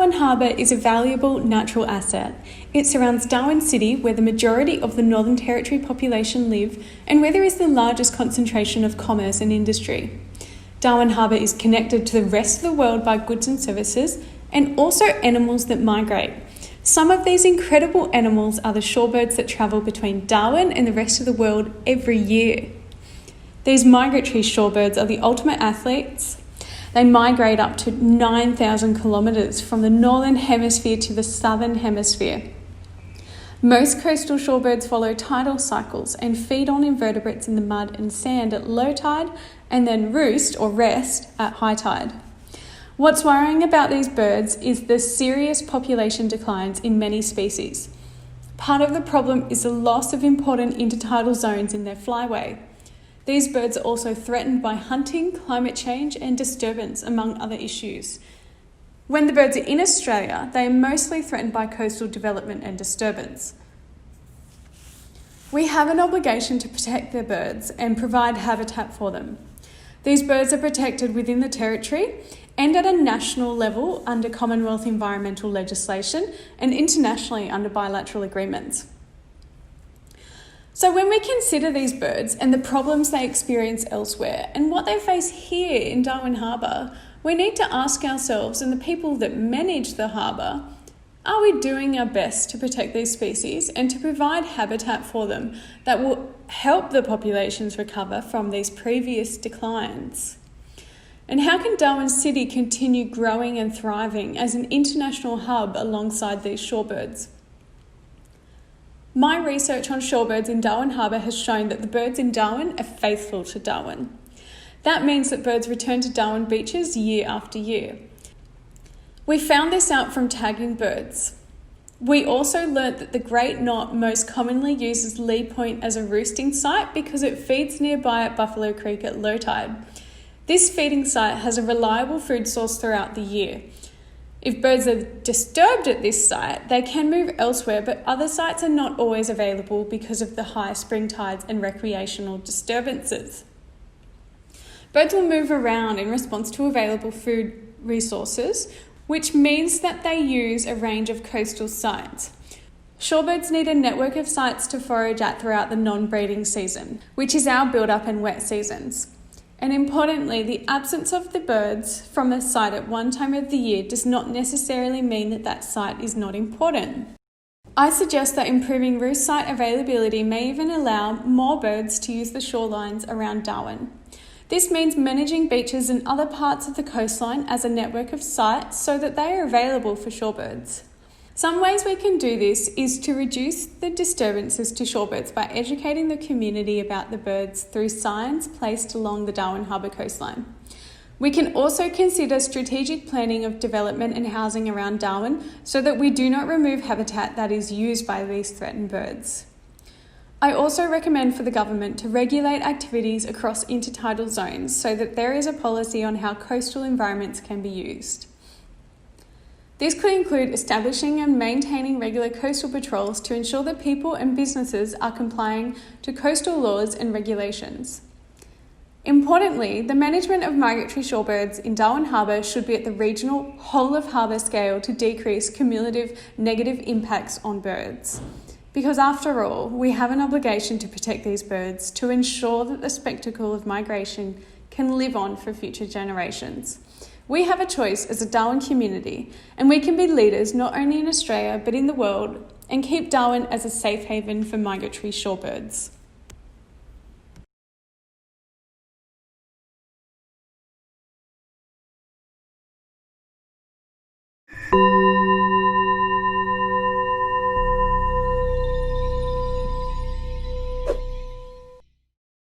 Darwin Harbour is a valuable natural asset. It surrounds Darwin City, where the majority of the Northern Territory population live and where there is the largest concentration of commerce and industry. Darwin Harbour is connected to the rest of the world by goods and services, and also animals that migrate. Some of these incredible animals are the shorebirds that travel between Darwin and the rest of the world every year. These migratory shorebirds are the ultimate athletes. They migrate up to 9,000 kilometres from the northern hemisphere to the southern hemisphere. Most coastal shorebirds follow tidal cycles and feed on invertebrates in the mud and sand at low tide and then roost or rest at high tide. What's worrying about these birds is the serious population declines in many species. Part of the problem is the loss of important intertidal zones in their flyway. These birds are also threatened by hunting, climate change, and disturbance, among other issues. When the birds are in Australia, they are mostly threatened by coastal development and disturbance. We have an obligation to protect their birds and provide habitat for them. These birds are protected within the territory and at a national level under Commonwealth environmental legislation and internationally under bilateral agreements. So when we consider these birds and the problems they experience elsewhere and what they face here in Darwin Harbour, we need to ask ourselves and the people that manage the harbour, are we doing our best to protect these species and to provide habitat for them that will help the populations recover from these previous declines? And how can Darwin City continue growing and thriving as an international hub alongside these shorebirds? My research on shorebirds in Darwin Harbour has shown that the birds in Darwin are faithful to Darwin. That means that birds return to Darwin beaches year after year. We found this out from tagging birds. We also learnt that the great knot most commonly uses Lee Point as a roosting site because it feeds nearby at Buffalo Creek at low tide. This feeding site has a reliable food source throughout the year. If birds are disturbed at this site, they can move elsewhere, but other sites are not always available because of the high spring tides and recreational disturbances. Birds will move around in response to available food resources, which means that they use a range of coastal sites. Shorebirds need a network of sites to forage at throughout the non-breeding season, which is our build-up and wet seasons. And importantly, the absence of the birds from a site at one time of the year does not necessarily mean that that site is not important. I suggest that improving roost site availability may even allow more birds to use the shorelines around Darwin. This means managing beaches and other parts of the coastline as a network of sites so that they are available for shorebirds. Some ways we can do this is to reduce the disturbances to shorebirds by educating the community about the birds through signs placed along the Darwin Harbour coastline. We can also consider strategic planning of development and housing around Darwin so that we do not remove habitat that is used by these threatened birds. I also recommend for the government to regulate activities across intertidal zones so that there is a policy on how coastal environments can be used. This could include establishing and maintaining regular coastal patrols to ensure that people and businesses are complying to coastal laws and regulations. Importantly, the management of migratory shorebirds in Darwin Harbour should be at the regional whole-of-harbour scale to decrease cumulative negative impacts on birds. Because after all, we have an obligation to protect these birds to ensure that the spectacle of migration can live on for future generations. We have a choice as a Darwin community, and we can be leaders not only in Australia but in the world and keep Darwin as a safe haven for migratory shorebirds.